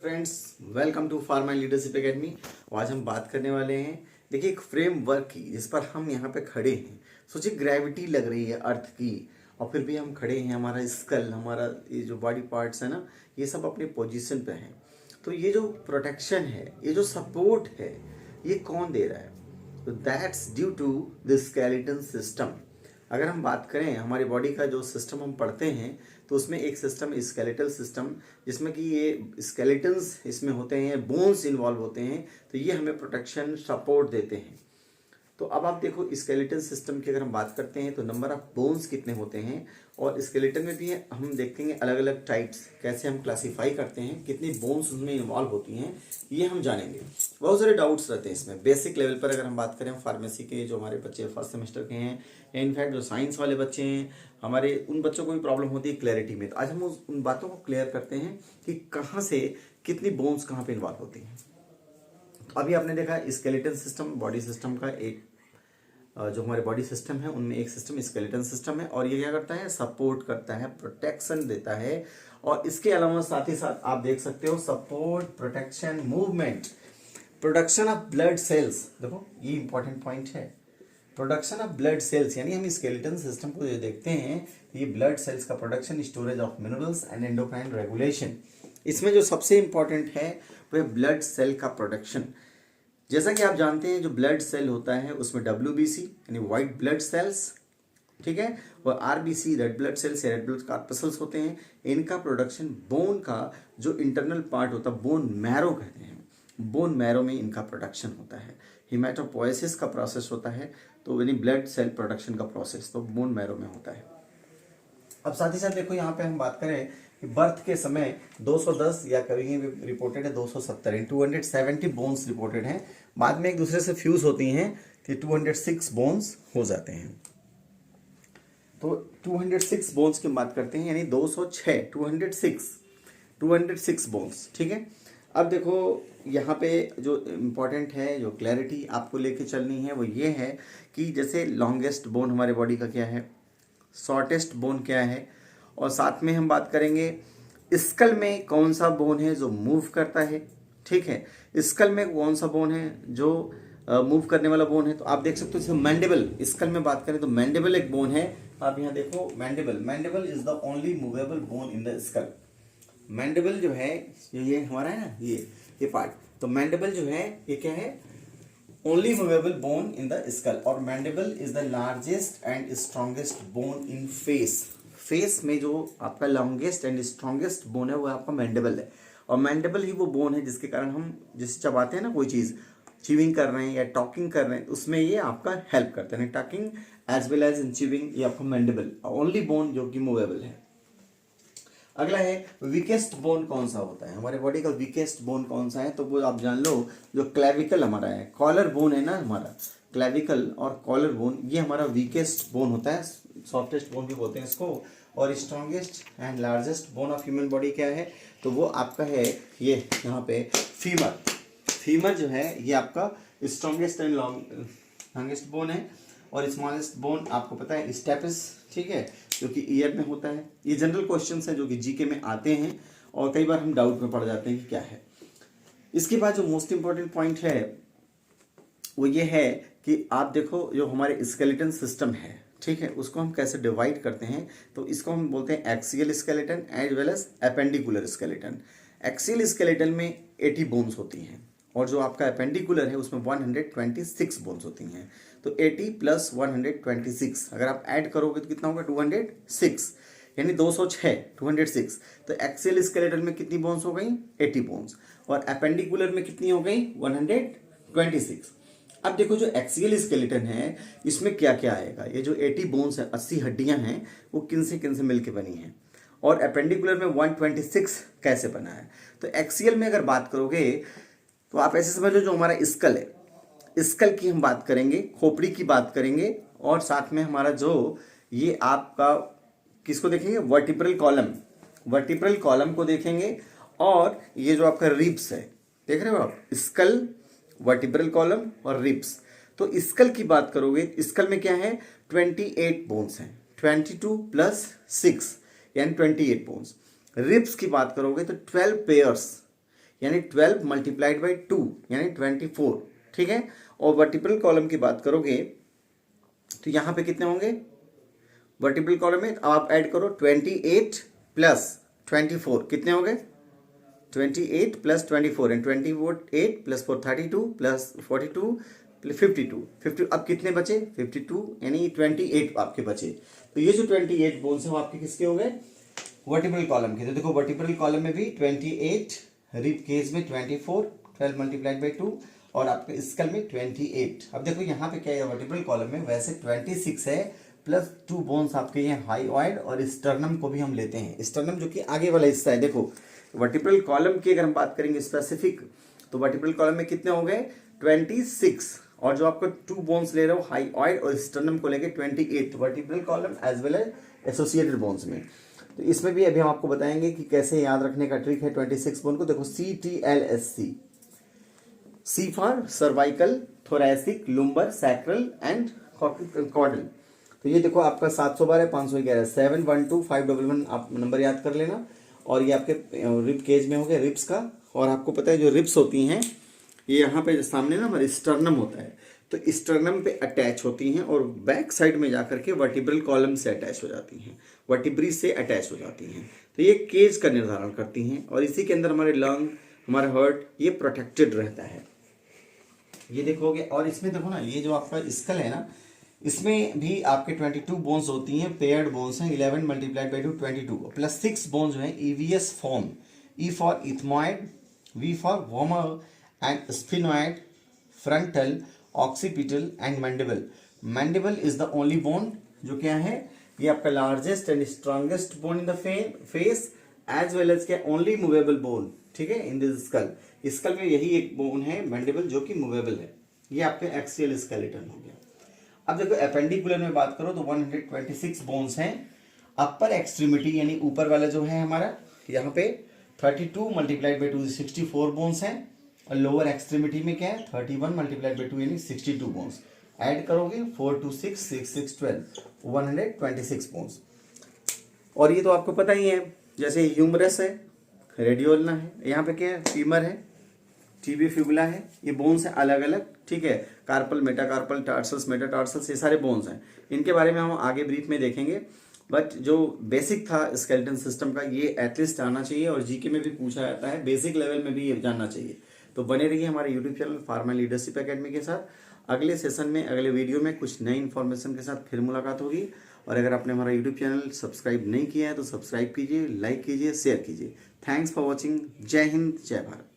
Friends, welcome to pharma leadership academy. आज हम बात करने वाले हैं, देखिए, एक फ्रेमवर्क की जिस पर हम यहाँ पे खड़े हैं। सोचिए, ग्रेविटी लग रही है अर्थ की और फिर भी हम खड़े हैं। हमारा स्कल, हमारा ये जो बॉडी पार्ट्स है ना, ये सब अपने पोजीशन पे हैं। तो ये जो प्रोटेक्शन है, ये जो सपोर्ट है, ये कौन दे रहा है? तो that's due to the skeleton system. अगर हम बात करें हमारी बॉडी का जो सिस्टम हम पढ़ते हैं, तो उसमें एक सिस्टम स्केलेटल सिस्टम, जिसमें कि ये स्केलेटन्स इसमें होते हैं, बोन्स इन्वॉल्व होते हैं। तो ये हमें प्रोटेक्शन सपोर्ट देते हैं। तो अब आप देखो, स्केलेटन सिस्टम की अगर हम बात करते हैं तो नंबर ऑफ बोन्स कितने होते हैं, और स्केलेटन में भी हम देखेंगे अलग अलग टाइप्स, कैसे हम क्लासीफाई करते हैं, कितनी बोन्स उसमें इन्वॉल्व होती हैं, ये हम जानेंगे। बहुत सारे डाउट्स रहते हैं इसमें। बेसिक लेवल पर अगर हम बात करें, फार्मेसी के जो हमारे बच्चे फर्स्ट सेमेस्टर के हैं, या इनफैक्ट जो साइंस वाले बच्चे हैं हमारे, उन बच्चों को भी प्रॉब्लम होती है क्लैरिटी में। तो आज हम उन बातों को क्लियर करते हैं कि कहाँ से कितनी बोन्स कहाँ पे इन्वॉल्व होती हैं। अभी आपने देखा स्केलेटन सिस्टम, बॉडी सिस्टम का एक जो हमारे बॉडी सिस्टम है उनमें एक सिस्टम स्केलेटन सिस्टम है, और ये क्या करता है? सपोर्ट करता है, प्रोटेक्शन देता है। और इसके अलावा साथ ही साथ आप देख सकते हो support, protection, movement, production of blood cells. देखो, ये इंपॉर्टेंट पॉइंट है, प्रोडक्शन ऑफ ब्लड सेल्स। यानी हम स्केलेटन सिस्टम को जो देखते हैं, तो ये ब्लड सेल्स का production, storage of minerals and endocrine regulation. इसमें जो सबसे इंपॉर्टेंट है वह ब्लड सेल का प्रोडक्शन। जैसा कि आप जानते हैं, जो ब्लड सेल होता है उसमें WBC यानी व्हाइट ब्लड सेल्स, ठीक है, और RBC रेड ब्लड सेल्स या रेड ब्लड कॉर्पस्कल्स होते हैं। इनका प्रोडक्शन बोन का जो इंटरनल पार्ट होता है, बोन मैरो कहते हैं, बोन मैरो में इनका प्रोडक्शन होता है। हिमेटोपोएसिस का प्रोसेस होता है, तो यानी ब्लड सेल प्रोडक्शन का प्रोसेस तो बोन मैरो में होता है। अब साथ ही साथ देखो, यहाँ पे हम बात करें कि बर्थ के समय 210 या कभी रिपोर्टेड है 270, 270 बोन्स रिपोर्टेड हैं। बाद में एक दूसरे से फ्यूज होती हैं तो 206 बोन्स हो जाते हैं। तो 206 बोन्स की बात करते हैं, यानी 206, 206 बोन्स, ठीक है। अब देखो, यहाँ पे जो इम्पोर्टेंट है, जो क्लैरिटी आपको लेके चलनी है, वो ये है कि जैसे लॉन्गेस्ट बोन हमारे बॉडी का क्या है, शॉर्टेस्ट बोन क्या है, और साथ में हम बात करेंगे स्कल में कौन सा बोन है जो मूव करता है, ठीक है। स्कल में कौन सा बोन है जो मूव करने वाला बोन है। तो आप देख सकते हो, जैसे मैंडिबल, स्कल में बात करें तो मैंडिबल एक बोन है। आप यहाँ देखो, mandible is the only movable bone in the school. Mandible जो है, ये हमारा है ना, ये पार्ट, तो मैंडिबल जो है ये क्या है? Only movable bone in the skull. और mandible is the largest and strongest bone in face. Face में जो आपका लॉन्गेस्ट एंड स्ट्रॉन्गेस्ट बोन है वो आपका मैंडिबल है। और मैंडिबल ही वो बोन है जिसके कारण हम जैसे चबाते हैं ना कोई चीज़, च्यूइंग कर रहे हैं या टॉकिंग कर रहे हैं, उसमें ये आपका हेल्प करता है। Talking as well as in chewing, ये आपका मैंडिबल ओनली बोन जो कि मूवेबल है। अगला है वीकेस्ट बोन कौन सा होता है, हमारे बॉडी का वीकेस्ट बोन कौन सा है? तो वो आप जान लो, जो क्लेविकल हमारा है, कॉलर बोन है ना हमारा, क्लेविकल और कॉलर बोन, ये हमारा वीकेस्ट बोन होता है। सॉफ्टेस्ट बोन भी बोलते हैं इसको। और strongest and largest bone of human body क्या है? तो वो आपका है ये यहाँ पे फीमर। फीमर जो है ये आपका स्ट्रॉन्गेस्ट एंड लॉन्गेस्ट बोन है। और स्मॉलेस्ट बोन आपको पता है स्टेपस, ठीक है, जो कि ईयर में होता है। ये जनरल क्वेश्चंस हैं जो कि जीके में आते हैं और कई बार हम डाउट में पड़ जाते हैं कि क्या है। इसके बाद जो मोस्ट इंपॉर्टेंट पॉइंट है वो ये है कि आप देखो, जो हमारे स्केलेटन सिस्टम है, ठीक है, उसको हम कैसे डिवाइड करते हैं। तो इसको हम बोलते हैं axial skeleton as well as appendicular skeleton. Axial skeleton में 80 बोन्स होती हैं, और जो आपका एपेंडिकुलर है उसमें 126 बोन्स होती हैं। तो 80 + 126 अगर आप ऐड करोगे तो कितना होगा? 206, यानी 206, 206। तो एक्सियल स्केलेटन में कितनी बोन्स हो गई? 80 बोन्स। और एपेंडिकुलर में कितनी हो गई? 126। अब देखो, जो एक्सियल स्केलेटन है इसमें क्या क्या आएगा? ये जो 80 बोन्स है, 80 हड्डियां हैं, वो किन से मिलकर बनी हैं। और एपेंडिकुलर में 126 कैसे बना है? तो एक्सियल में अगर बात करोगे तो आप ऐसे समझ लो, जो हमारा स्कल है, स्कल की हम बात करेंगे, खोपड़ी की बात करेंगे, और साथ में हमारा जो ये आपका किसको देखेंगे? वर्टिब्रल कॉलम, वर्टिब्रल कॉलम को देखेंगे। और ये जो आपका रिब्स है, देख रहे हो आप, स्कल, वर्टिब्रल कॉलम और रिब्स। तो स्कल की बात करोगे, स्कल में क्या है? 28 बोन्स हैं, 22 + 6 यानी 28 बोन्स। रिब्स की बात करोगे तो 12 पेयर्स यानी 12 मल्टीप्लाइड बाई 2 यानी 24, ठीक है। और वर्टिकल कॉलम की बात करोगे तो यहाँ पे कितने होंगे वर्टिकल कॉलम में, अब आप ऐड करो 28 प्लस 24 कितने हो गए 28 plus 24 and 28 plus 4 32 plus 42 plus 52 अब कितने बचे 52 यानी 28 आपके बचे। तो ये जो 28 बोन्स हैं वो आपके किसके हो गए वर्टिकल कॉलम के। तो देखो वर्टिकल कॉलम में भी 28, रिब केज में 24, 12 मल्टीप्लाइड बाई 2 और आपके स्कल में 28। अब देखो यहाँ पे क्या है वर्टिकल कॉलम में वैसे 26 है प्लस 2 बोन्स आपके ये हाईऑइड और स्टर्नम को भी हम लेते हैं। स्टर्नम जो कि आगे वाला हिस्सा है, देखो वर्टिकल कॉलम की अगर हम बात करेंगे स्पेसिफिक तो वर्टिकल कॉलम में कितने हो गए 26 और जो आपको 2 बोन्स ले रहे हो हाईऑइड और स्टर्नम को लेके 28 vertical column as well as associated bones में। तो इसमें भी अभी हम आपको बताएंगे कि कैसे याद रखने का ट्रिक है 26 बोन को। देखो CTLSC, C for cervical, thoracic, lumbar, sacral and caudal. तो ये देखो आपका 712 511 712511 आप नंबर याद कर लेना। और ये आपके रिब केज में हो गया रिब्स का। और आपको पता है जो रिब्स होती हैं ये यहाँ पे सामने ना हमारे स्टर्नम होता है, तो स्टर्नम पे अटैच होती हैं और बैक साइड में जाकर के वर्टिब्रल कॉलम से अटैच हो जाती हैं, वर्टिब्री से अटैच हो जाती हैं। तो ये केज का निर्धारण करती हैं और इसी के अंदर हमारे लंग, हमारा हार्ट ये प्रोटेक्टेड रहता है। ये देखोगे और इसमें देखो ना ये जो आपका स्कल है ना इसमें भी आपके 22 बोन्स होती हैं, पेयर्ड बोन्स हैं 11 मल्टीप्लाइड बाई 2 22 प्लस 6 बोन्स जो हैं EVS form, E for ethmoid, V for vomer and sphenoid, frontal, occipital and mandible. Mandible is the only bone जो क्या है ये आपका largest and strongest bone in the face as well as क्या only movable bone, ठीक है, in this school. School में यही एक बोन है मैंडिबल जो कि मूवेबल है। ये आपके एक्सियल स्केलेटन हो गया। अब देखो एपेंडिकुलर में बात करो तो 126 बोन्स हैं। अपर एक्सट्रीमिटी यानी ऊपर वाला जो है हमारा यहाँ पे 32 मल्टीप्लाइड बाई 2 64 बोन्स हैं और लोअर एक्सट्रीमिटी में क्या है 31 मल्टीप्लाइड बाई 2 यानी 62 बोन्स। ऐड करोगे 4 2 6 6 6 12 126 बोन्स। और ये तो आपको पता ही है जैसे ह्यूमरस है, रेडियोल्ना है, यहाँ पे क्या है फीमर है, टीबी फ्यूबुला है, ये बोन्स हैं अलग अलग, ठीक है। कार्पल, मेटाकार्पल, टार्सल्स, मेटाटार्सल्स ये सारे बोन्स हैं। इनके बारे में हम आगे ब्रीफ में देखेंगे, बट जो बेसिक था स्केलेटन सिस्टम का ये एटलीस्ट आना चाहिए और जीके में भी पूछा जाता है, बेसिक लेवल में भी ये जानना चाहिए। तो बने रहिए हमारे YouTube channel pharma leadership academy के साथ। अगले सेशन में अगले वीडियो में कुछ नई इन्फॉर्मेशन के साथ फिर मुलाकात होगी। और अगर आपने हमारा यूट्यूब चैनल सब्सक्राइब नहीं किया है तो सब्सक्राइब कीजिए, लाइक कीजिए, शेयर कीजिए। Thanks for watching. जय हिंद, जय भारत।